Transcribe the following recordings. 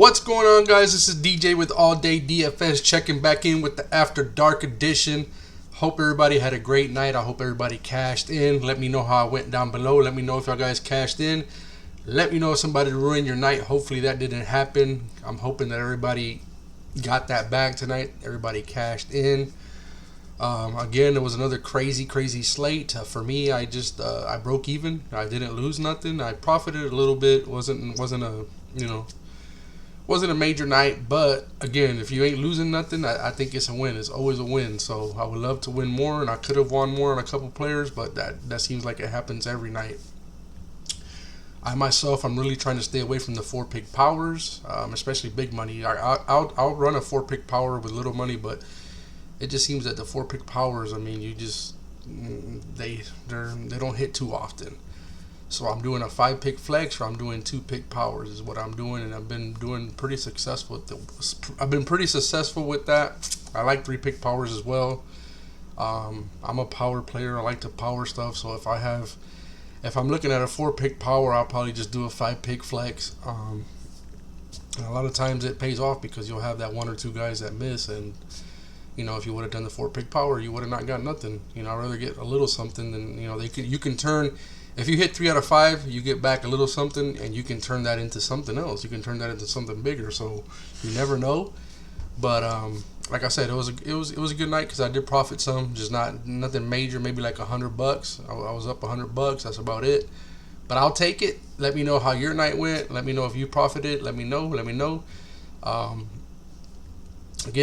What's going on, guys? This is DJ with All Day DFS, checking back in with the After Dark edition. Hope everybody had a great night. I hope everybody cashed in. Let me know how I went down below. Let me know if y'all guys cashed in. Let me know if somebody ruined your night. Hopefully that didn't happen. I'm hoping that everybody got that bag tonight. Everybody cashed in. Again, it was another crazy slate. For me, I broke even. I didn't lose nothing. I profited a little bit. Wasn't a major night, but again, if you ain't losing nothing, I think it's a win. It's always a win. So I would love to win more, and I could have won more on a couple players, but that seems like it happens every night. I myself, I'm really trying to stay away from the 4-pick powers, especially big money. I'll run a 4-pick power with little money, but it just seems that the 4-pick powers, I mean, they don't hit too often. So I'm doing a 5-pick flex, or I'm doing 2-pick powers is what I'm doing, and I've been doing pretty successful with that. I like 3-pick powers as well. I'm a power player. I like to power stuff. So if I'm looking at a 4-pick power, I'll probably just do a 5-pick flex. And a lot of times it pays off because you'll have that one or two guys that miss, and if you would have done the 4-pick power, you would have not got nothing. I'd rather get a little something than you can turn. If you hit 3 out of 5, you get back a little something, and you can turn that into something else. You can turn that into something bigger. So you never know. But like I said, it was a good night because I did profit some, just nothing major. Maybe like $100. I was up $100. That's about it. But I'll take it. Let me know how your night went. Let me know if you profited. Let me know. Again,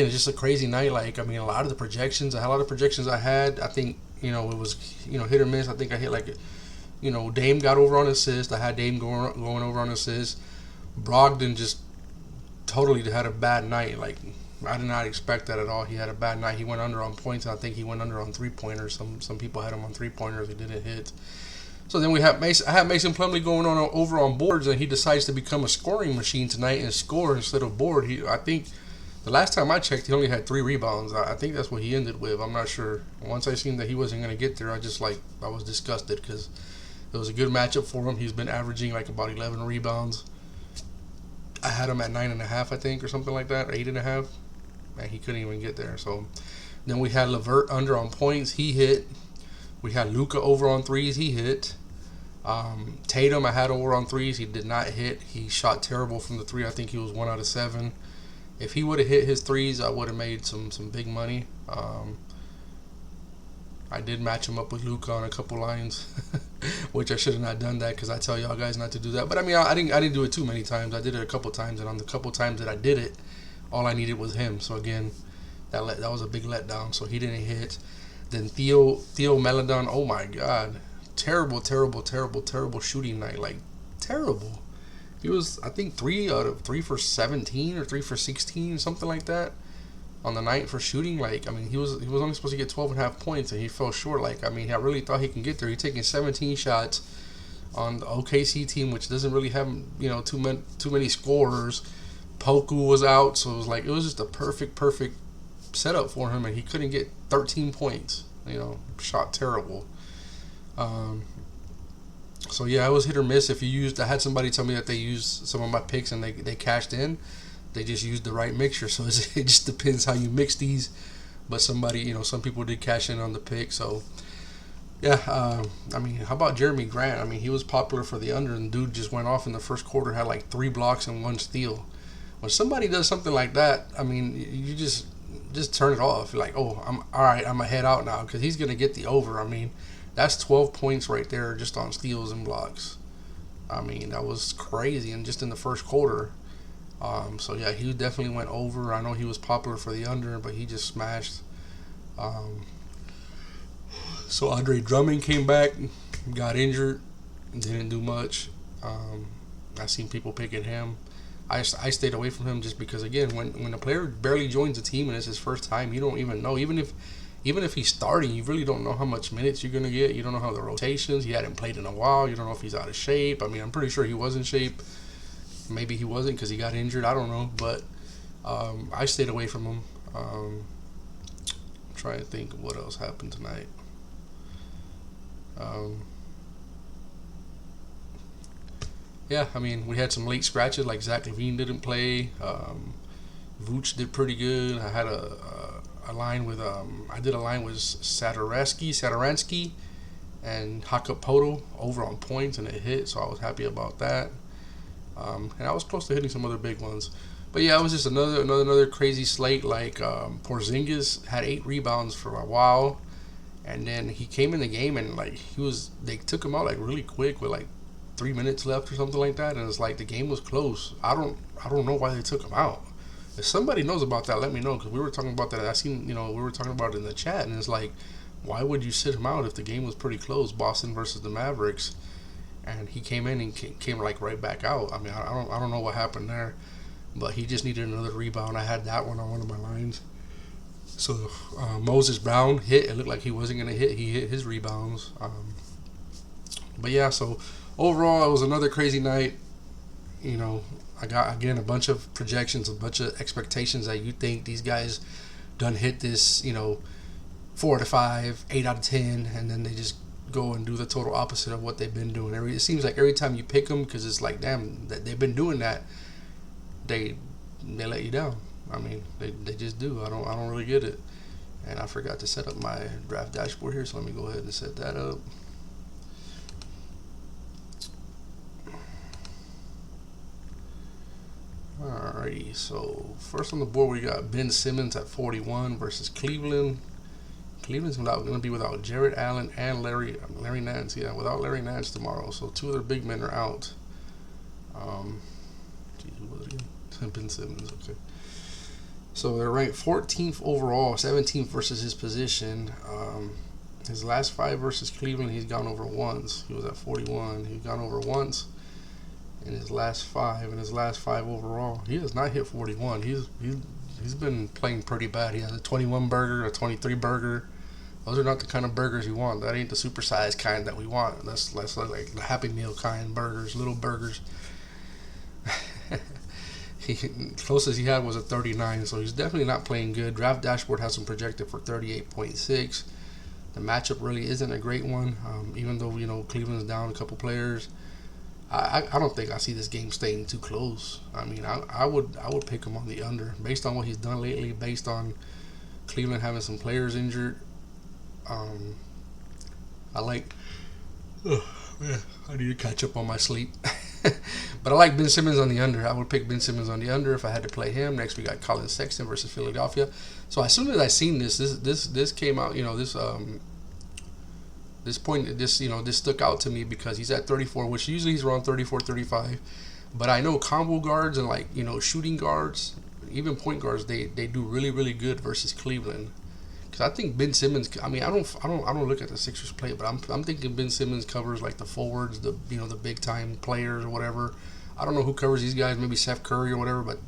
it's just a crazy night. A lot of the projections. I had a lot of projections. I think it was hit or miss. I think I hit Dame got over on assist. I had Dame going over on assist. Brogdon just totally had a bad night. I did not expect that at all. He had a bad night. He went under on points. I think he went under on 3-pointers. Some people had him on 3-pointers. He didn't hit. So then I had Mason Plumlee going over on boards, and he decides to become a scoring machine tonight and score instead of board. I think the last time I checked, he only had 3 rebounds. I think that's what he ended with. I'm not sure. Once I seen that he wasn't going to get there, I was disgusted because it was a good matchup for him. He's been averaging about 11 rebounds. I had him at 9.5, I think, or something like that, or 8.5. And he couldn't even get there. So then we had LeVert under on points. He hit. We had Luka over on threes. He hit. Tatum I had over on threes. He did not hit. He shot terrible from the 3. I think he was 1 out of 7. If he would have hit his threes, I would have made some big money. I did match him up with Luka on a couple lines, which I should have not done that because I tell y'all guys not to do that. But I didn't do it too many times. I did it a couple times, and on the couple times that I did it, all I needed was him. So again, that was a big letdown. So he didn't hit. Then Theo Maledon, oh my God, terrible shooting night. Terrible. He was, I think, 3 out of 3 for 17 or 3 for 16, something like that. On the night for shooting, he was only supposed to get 12.5 points, and he fell short. I really thought he can get there. He's taking 17 shots on the OKC team, which doesn't really have too many scorers. Poku was out, so it was just a perfect setup for him, and he couldn't get 13 points. Shot terrible. So yeah, it was hit or miss. I had somebody tell me that they used some of my picks and they cashed in. They just used the right mixture, so it just depends how you mix these. But some people did cash in on the pick. So, yeah, how about Jerami Grant? He was popular for the under, and dude just went off in the first quarter, had 3 blocks and 1 steal. When somebody does something like that, you just turn it off. You're I'm all right, I'm going to head out now because he's going to get the over. That's 12 points right there just on steals and blocks. That was crazy, and just in the first quarter. So yeah, he definitely went over. I know he was popular for the under, but he just smashed. So Andre Drummond came back, got injured, didn't do much. I seen people picking him. I stayed away from him just because, again, when a player barely joins a team and it's his first time, you don't even know. Even if he's starting, you really don't know how much minutes you're gonna get. You don't know how the rotations. He hadn't played in a while. You don't know if he's out of shape. I'm pretty sure he was in shape. Maybe he wasn't because he got injured. I don't know, but I stayed away from him. I'm trying to think of what else happened tonight. yeah, I mean, we had some late scratches, like Zach LaVine didn't play. Vooch did pretty good. I had a line with I did a line with Saturansky, and Hakapoto over on points, and it hit, so I was happy about that. And I was close to hitting some other big ones. But yeah, it was just another crazy slate. Like Porzingis had 8 rebounds for a while, and then he came in the game and like they took him out like really quick with like 3 minutes left or something like that, and it's like the game was close. I don't know why they took him out. If somebody knows about that, let me know, because we were talking about that. We were talking about it in the chat, and it's like, why would you sit him out if the game was pretty close, Boston versus the Mavericks, and he came in and came like right back out. I mean, I don't know what happened there, but he just needed another rebound. I had that one on one of my lines. So Moses Brown hit. It looked like he wasn't gonna hit. He hit his rebounds. But yeah, so overall, it was another crazy night. You know, I got, again, a bunch of projections, a bunch of expectations that you think these guys done hit this, 4 out of 5, 8 out of 10, and then they just go and do the total opposite of what they've been doing. It seems like every time you pick them, because it's like, damn, that they've been doing that, they let you down. I mean, they just do. I don't really get it. And I forgot to set up my draft dashboard here, so let me go ahead and set that up. Alrighty, so first on the board we got Ben Simmons at 41 versus Cleveland. Cleveland's going to be without Jarrett Allen and Larry Nance. Yeah, without Larry Nance tomorrow. So 2 of their big men are out. Who was it again? Ben Simmons. Okay. So they're ranked 14th overall, 17th versus his position. His last 5 versus Cleveland, he's gone over once. He was at 41. He's gone over once in his last 5. In his last 5 overall, he has not hit 41. He's been playing pretty bad. He has a 21 burger, a 23 burger. Those are not the kind of burgers you want. That ain't the supersized kind that we want. That's like the Happy Meal kind burgers, little burgers. Closest he had was a 39, so he's definitely not playing good. Draft dashboard has him projected for 38.6. The matchup really isn't a great one, even though Cleveland's down a couple players. I don't think I see this game staying too close. I mean, I would pick him on the under based on what he's done lately, based on Cleveland having some players injured. I like. Oh man, I need to catch up on my sleep. But I like Ben Simmons on the under. I would pick Ben Simmons on the under if I had to play him. Next we got Collin Sexton versus Philadelphia. So as soon as I seen this came out, this stuck out to me because he's at 34, which usually he's around 34, 35. But I know combo guards and shooting guards, even point guards, they do really, really good versus Cleveland. Because I think Ben Simmons, I mean, I don't look at the Sixers play, but I'm thinking Ben Simmons covers like the forwards, the big time players or whatever. I don't know who covers these guys, maybe Seth Curry or whatever, but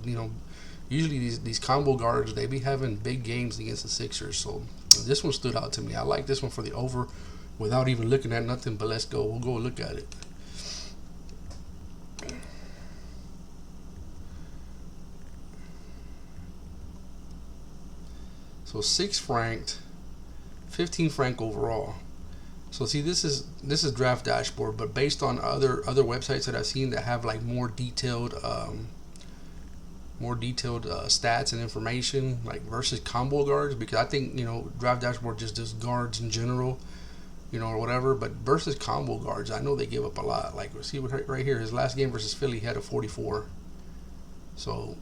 usually these combo guards, they be having big games against the Sixers. So this one stood out to me. I like this one for the over without even looking at nothing, but let's go. We'll go look at it. So 6th ranked, 15th ranked overall. So see, this is draft dashboard, but based on other websites that I've seen that have like more detailed stats and information, like versus combo guards, because I think draft dashboard just does guards in general, or whatever. But versus combo guards, I know they give up a lot. Like see right here, his last game versus Philly, he had a 44. So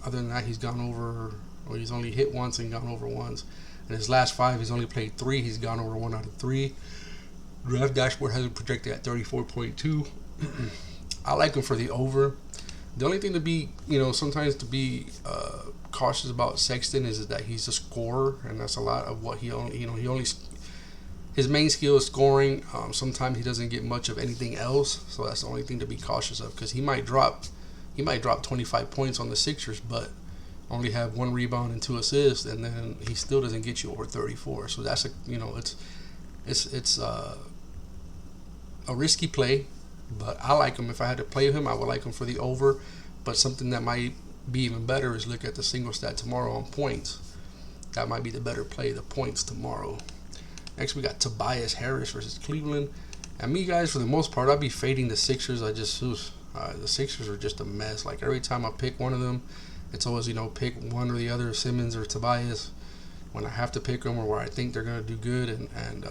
other than that, he's gone over. Or he's only hit once and gone over once. In his last 5, he's only played 3. He's gone over 1 out of 3. Draft dashboard has him projected at 34.2. I like him for the over. The only thing to be, sometimes to be cautious about Sexton is that he's a scorer, and that's a lot of what he only, his main skill is scoring. Sometimes he doesn't get much of anything else, so that's the only thing to be cautious of, because he might drop 25 points on the Sixers, but only have 1 rebound and 2 assists, and then he still doesn't get you over 34. So that's it's a risky play, but I like him. If I had to play him, I would like him for the over. But something that might be even better is look at the single stat tomorrow on points. That might be the better play, the points tomorrow. Next we got Tobias Harris versus Cleveland. And me, guys, for the most part, I'll be fading the Sixers. The Sixers are just a mess. Like every time I pick one of them, it's always pick one or the other, Simmons or Tobias. When I have to pick them or where I think they're gonna do good, and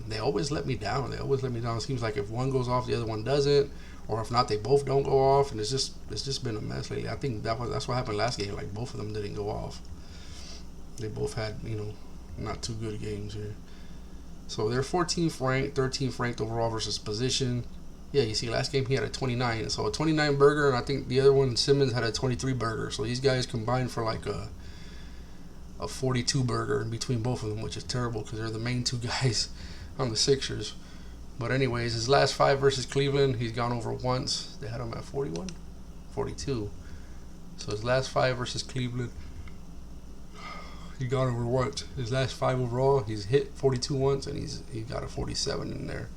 they always let me down. It seems like if one goes off, the other one doesn't, or if not, they both don't go off, and it's just been a mess lately. I think that's what happened last game. Like both of them didn't go off. They both had not too good games here. So they're 14th ranked, 13th ranked overall versus position. Yeah, you see, last game he had a 29, so a 29 burger, and I think the other one, Simmons, had a 23 burger. So these guys combined for like a 42 burger in between both of them, which is terrible because they're the main two guys on the Sixers. But anyways, his last 5 versus Cleveland, he's gone over once. They had him at 41, 42. So his last 5 versus Cleveland, he got over once. His last 5 overall, he's hit 42 once, and he's got a 47 in there.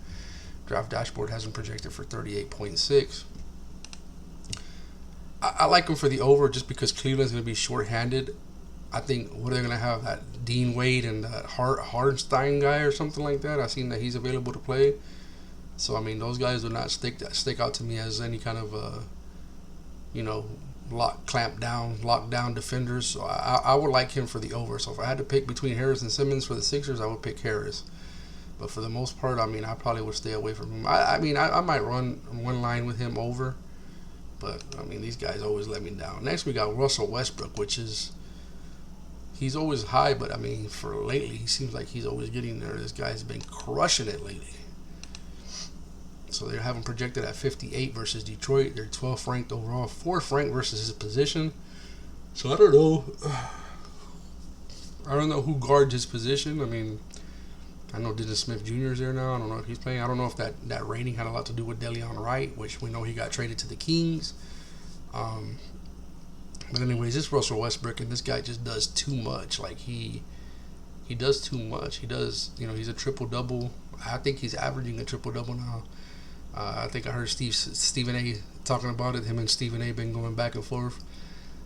Draft dashboard has him projected for 38.6. I like him for the over just because Cleveland's going to be short-handed. I think what they're going to have, that Dean Wade and that Hardenstein guy or something like that. I've seen that he's available to play. So, I mean, those guys do not stick out to me as any kind of, lockdown defenders. So I would like him for the over. So if I had to pick between Harris and Simmons for the Sixers, I would pick Harris. But for the most part, I mean, I probably would stay away from him. I might run one line with him over. But, I mean, these guys always let me down. Next, we got Russell Westbrook, he's always high, but, I mean, for lately, he seems like he's always getting there. This guy's been crushing it lately. So they have him projected at 58 versus Detroit. They're 12th ranked overall, 4th ranked versus his position. So I don't know. I don't know who guards his position. I mean, I know Dennis Smith Jr. is there now. I don't know if he's playing. I don't know if that rating had a lot to do with Deleon Wright, which we know he got traded to the Kings. But anyways, this Russell Westbrook, and this guy just does too much. Like he does too much. He does, he's a triple-double. I think he's averaging a triple-double now. I think I heard Stephen A. talking about it. Him and Stephen A. been going back and forth.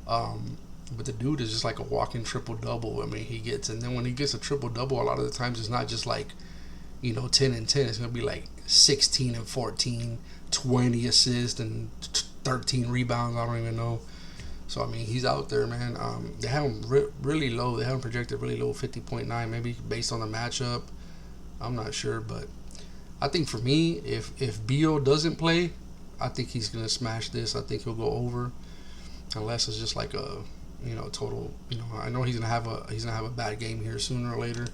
But the dude is just like a walking triple-double. I mean, and then when he gets a triple-double, a lot of the times it's not just like, 10 and 10. It's going to be like 16 and 14, 20 assists, and 13 rebounds. I don't even know. So, I mean, he's out there, man. They have him really low. They have him projected really low, 50.9, maybe based on the matchup. I'm not sure, but I think for me, if Beal doesn't play, I think he's going to smash this. I think he'll go over, unless it's just like a, total, I know he's going to have a bad game here sooner or later.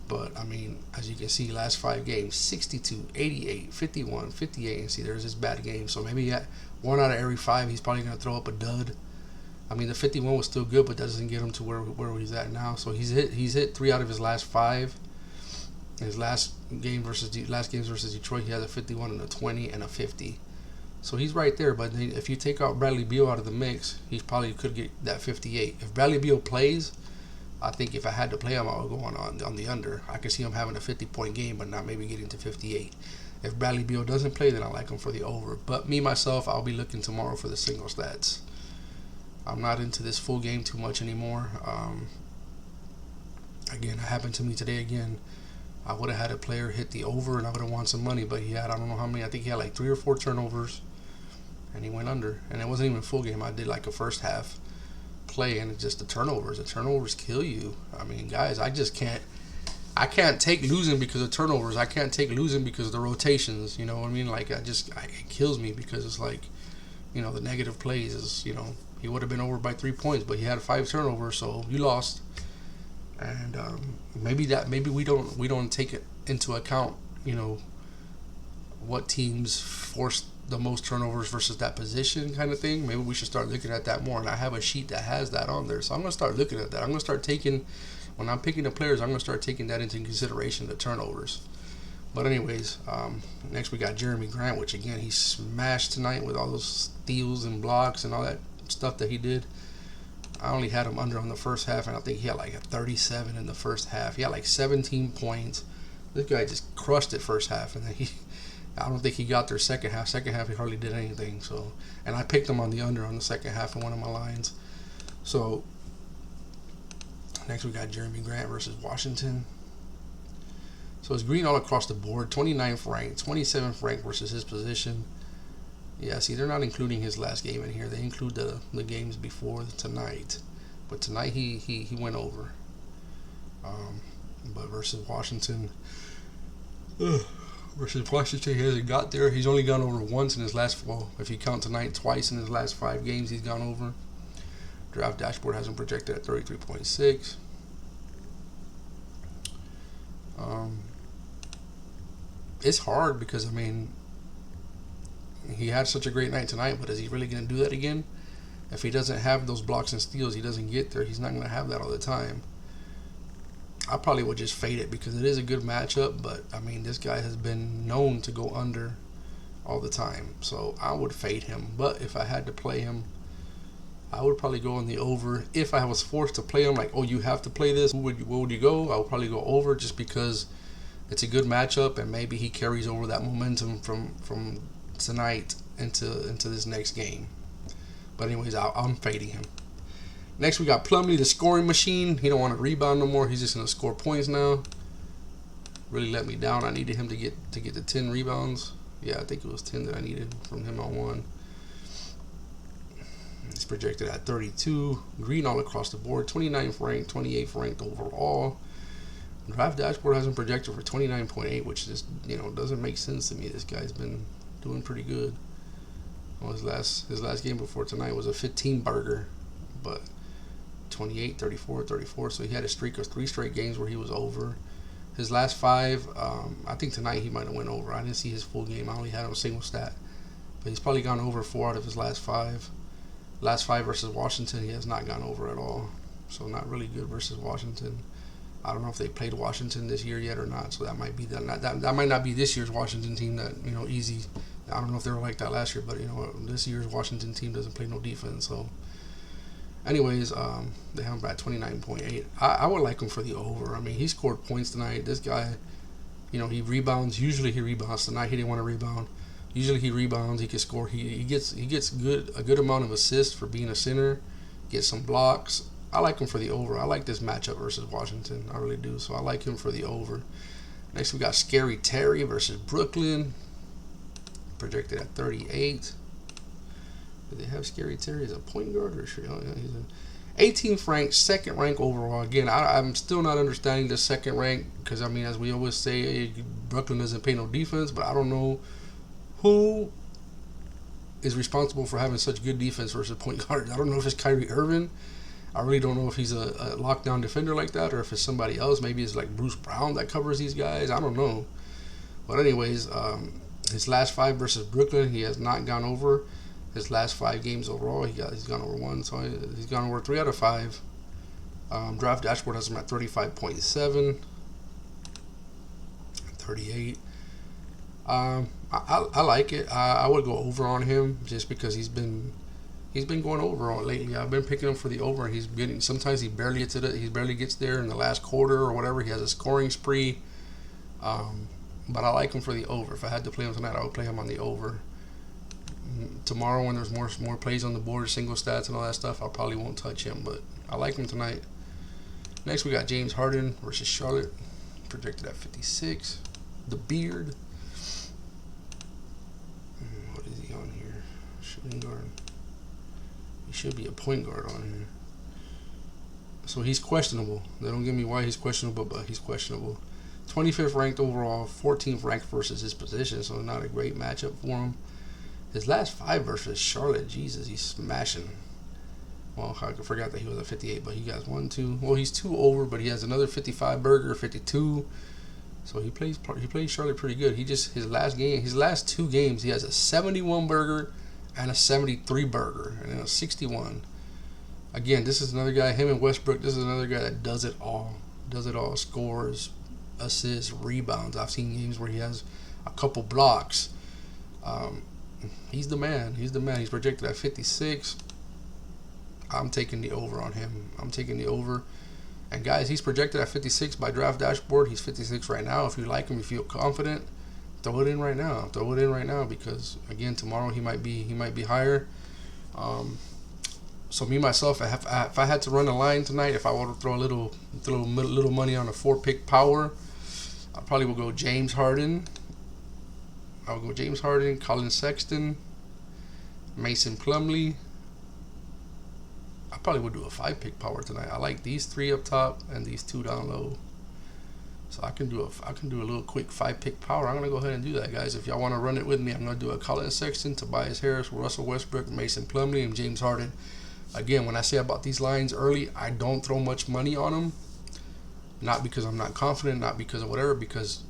But, I mean, as you can see, last 5 games, 62, 88, 51, 58. And see, there's this bad game. So maybe 1 out of every 5, he's probably going to throw up a dud. I mean, the 51 was still good, but that doesn't get him to where he's at now. So he's hit 3 out of his last 5. In his last games versus Detroit, he has a 51 and a 20 and a 50. So he's right there. But then if you take out Bradley Beal out of the mix, he probably could get that 58. If Bradley Beal plays, I think if I had to play him, I would go on the under. I could see him having a 50-point game, but not maybe getting to 58. If Bradley Beal doesn't play, then I like him for the over. But me, myself, I'll be looking tomorrow for the single stats. I'm not into this full game too much anymore. Again, it happened to me today again. I would have had a player hit the over, and I would have won some money, but he had, I don't know how many, I think he had like 3 or 4 turnovers, and he went under. And it wasn't even a full game. I did like a first half play, and it's just the turnovers kill you. I mean, guys, I can't take losing because of turnovers. I can't take losing because of the rotations. You know what I mean? Like, it kills me because it's like, the negative plays is, he would have been over by 3 points, but he had 5 turnovers, so you lost. And maybe we don't take it into account, what teams force the most turnovers versus that position kind of thing. Maybe we should start looking at that more. And I have a sheet that has that on there, so I'm gonna start looking at that. I'm gonna start taking, when I'm picking the players, I'm gonna start taking that into consideration, the turnovers. But anyways, next we got Jerami Grant, which again he smashed tonight with all those steals and blocks and all that stuff that he did. I only had him under on the first half, and I think he had like a 37 in the first half. He had like 17 points. This guy just crushed it first half, and then I don't think he got there second half. Second half, he hardly did anything. So, and I picked him on the under on the second half in one of my lines. So, next we got Jerami Grant versus Washington. So it's green all across the board. 29th ranked, 27th ranked versus his position. Yeah, see, they're not including his last game in here. They include the games before tonight. But tonight he went over. But versus Washington, he hasn't got there. He's only gone over once in his last, well, if you count tonight, twice in his last 5 games he's gone over. Draft dashboard has him projected at 33.6. It's hard because, I mean, he had such a great night tonight, but is he really going to do that again? If he doesn't have those blocks and steals, he doesn't get there. He's not going to have that all the time. I probably would just fade it because it is a good matchup, but, I mean, this guy has been known to go under all the time. So I would fade him. But if I had to play him, I would probably go on the over. If I was forced to play him, like, oh, you have to play this, where would you go? I would probably go over just because it's a good matchup, and maybe he carries over that momentum from tonight into this next game. But anyways, I'm fading him. Next, we got Plumlee, the scoring machine. He don't want to rebound no more. He's just going to score points now. Really let me down. I needed him to get the 10 rebounds. Yeah, I think it was 10 that I needed from him on one. He's projected at 32. Green all across the board. 29th ranked, 28th ranked overall. Draft dashboard has him projected for 29.8, which just, doesn't make sense to me. This guy's been doing pretty good. Well, his last game before tonight was a 15 burger, but 28, 34, 34. So he had a streak of 3 straight games where he was over. His last 5, I think tonight he might have went over. I didn't see his full game. I only had a single stat, but he's probably gone over 4 out of his last 5. Last 5 versus Washington, he has not gone over at all. So not really good versus Washington. I don't know if they played Washington this year yet or not. So that might be that might not be this year's Washington team that easy. I don't know if they were like that last year, but this year's Washington team doesn't play no defense. So, anyways, they have him at 29.8. I would like him for the over. I mean, he scored points tonight. This guy, he rebounds. Usually he rebounds. Tonight he didn't want to rebound. Usually he rebounds. He can score. He gets a good amount of assists for being a center. Gets some blocks. I like him for the over. I like this matchup versus Washington. I really do. So I like him for the over. Next we got Scary Terry versus Brooklyn. Projected at 38. Do they have Scary Terry as a point guard or sure? Oh, yeah, he's an 18th ranked, 2nd rank overall. Again, I'm still not understanding the 2nd rank because, I mean, as we always say, Brooklyn doesn't play no defense, but I don't know who is responsible for having such good defense versus point guards. I don't know if it's Kyrie Irving. I really don't know if he's a lockdown defender like that or if it's somebody else. Maybe it's like Bruce Brown that covers these guys. I don't know. But anyways, his last 5 versus Brooklyn, he has not gone over. His last 5 games overall, he's gone over 1. So he's gone over 3 out of 5. Draft dashboard has him at 35.7. 38. I like it. I would go over on him just because he's been going over lately. I've been picking him for the over, and he's getting. Sometimes he barely gets it. He barely gets there in the last quarter or whatever. He has a scoring spree. But I like him for the over. If I had to play him tonight, I would play him on the over. Tomorrow, when there's more plays on the board, single stats and all that stuff, I probably won't touch him. But I like him tonight. Next, we got James Harden versus Charlotte, projected at 56. The beard. What is he on here? Shooting guard. He should be a point guard on here. So he's questionable. They don't give me why he's questionable, but he's questionable. 25th ranked overall, 14th ranked versus his position, so not a great matchup for him. His last 5 versus Charlotte, Jesus, he's smashing. Well, I forgot that he was at 58, but he got 1, 2. Well, he's 2 over, but he has another 55 burger, 52. So he plays Charlotte pretty good. His last 2 games, he has a 71 burger and a 73 burger and then a 61. Again, this is another guy, him and Westbrook, this is another guy that does it all. Scores, assists, rebounds. I've seen games where he has a couple blocks. He's the man. He's projected at 56. I'm taking the over on him. I'm taking the over. And guys, he's projected at 56 by Draft Dashboard. He's 56 right now. If you like him, you feel confident, throw it in right now. Because again, tomorrow he might be higher. So me myself, if I had to run a line tonight, if I were to throw a little money on a 4-pick power, I probably will go James Harden. I'll go James Harden, Collin Sexton, Mason Plumlee. I probably would do a 5-pick power tonight. I like these 3 up top and these 2 down low. So I can do a little quick 5-pick power. I'm gonna go ahead and do that, guys. If y'all want to run it with me, I'm gonna do a Collin Sexton, Tobias Harris, Russell Westbrook, Mason Plumlee, and James Harden. Again, when I say about these lines early, I don't throw much money on them. Not because I'm not confident, not because of whatever, because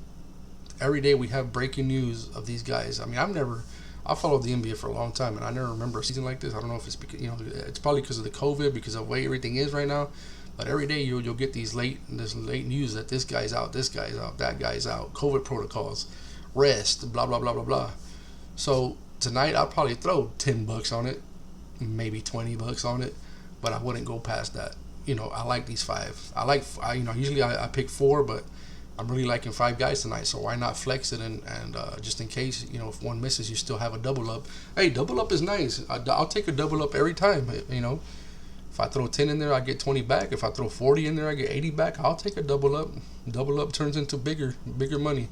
every day we have breaking news of these guys. I mean, I followed the NBA for a long time, and I never remember a season like this. I don't know if it's because, it's probably because of the COVID, because of the way everything is right now. But every day you'll get this late news that this guy's out, that guy's out, COVID protocols, rest, blah blah blah blah blah. So tonight I'll probably throw $10 on it, maybe $20 on it, but I wouldn't go past that. I like these 5. Usually I pick 4, but I'm really liking 5 guys tonight. So why not flex it and just in case if one misses, you still have a double up. Hey, double up is nice. I'll take a double up every time. If I throw 10 in there, I get 20 back. If I throw 40 in there, I get 80 back. I'll take a double up. Double up turns into bigger money.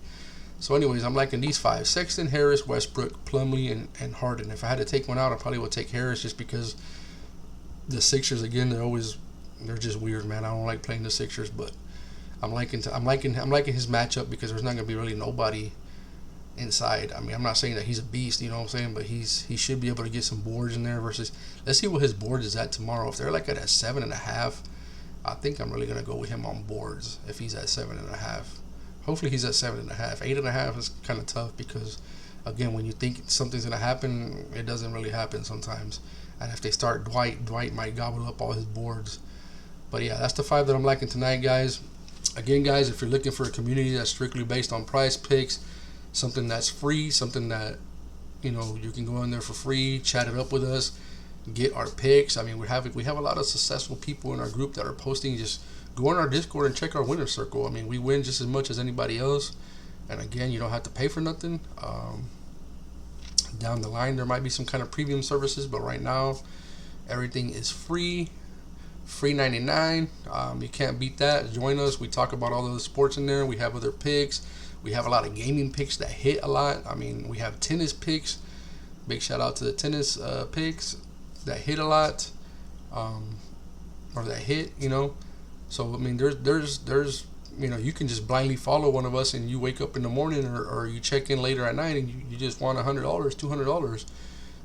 So anyways, I'm liking these 5. Sexton, Harris, Westbrook, Plumlee, and Harden. If I had to take one out, I probably would take Harris just because the Sixers, again, they're just weird, man. I don't like playing the Sixers, but I'm liking his matchup because there's not going to be really nobody inside. I mean, I'm not saying that he's a beast, you know what I'm saying, but he should be able to get some boards in there versus, let's see what his board is at tomorrow. If they're like at a 7.5, I think I'm really gonna go with him on boards if he's at 7.5. Hopefully he's at 7.5. 8.5 is kind of tough because, again, when you think something's gonna happen, it doesn't really happen sometimes. And if they start Dwight might gobble up all his boards. But yeah, that's the 5 that I'm liking tonight, guys. Again, guys, if you're looking for a community that's strictly based on PrizePicks, something that's free, something that you can go in there for free, chat it up with us, get our picks. I mean, we have a lot of successful people in our group that are posting. Just go on our Discord and check our winner circle. I mean, we win just as much as anybody else, and again, you don't have to pay for nothing. Down the line there might be some kind of premium services, but right now everything is free 99. You can't beat that. Join us. We talk about all of the sports in there. We have other picks. We have a lot of gaming picks that hit a lot. I mean, we have tennis picks. Big shout out to the tennis picks that hit a lot, or that hit. So I mean, there's you can just blindly follow one of us, and you wake up in the morning, or you check in later at night, and you just won $100, $200.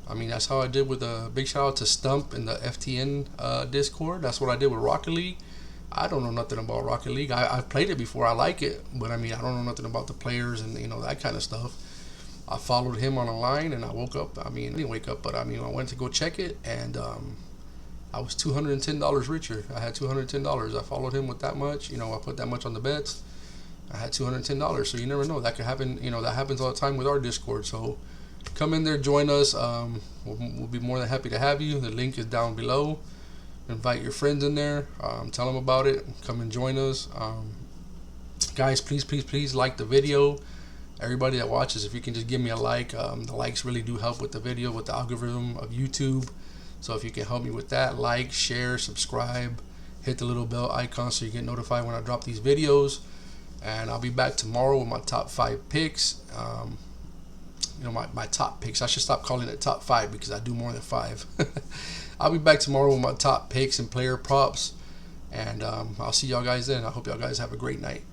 I mean, that's how I did with a big shout out to Stump in the FTN Discord. That's what I did with Rocket League. I don't know nothing about Rocket League. I've played it before. I like it, but I mean, I don't know nothing about the players and that kind of stuff. I followed him on a line, and I woke up. I mean, I didn't wake up, but I mean, I went to go check it, and I was $210 richer. I had $210. I followed him with that much. I put that much on the bets. I had $210. So you never know. That could happen. That happens all the time with our Discord. So come in there, join us. We'll be more than happy to have you. The link is down below. Invite your friends in there. Tell them about it. Come and join us. Guys, please like the video. Everybody that watches, if you can just give me a like. The likes really do help with the video, with the algorithm of YouTube. So if you can help me with that, like, share, subscribe, hit the little bell icon so you get notified when I drop these videos. And I'll be back tomorrow with my top 5 picks. My top picks. I should stop calling it top 5 because I do more than 5. I'll be back tomorrow with my top picks and player props. And I'll see y'all guys then. I hope y'all guys have a great night.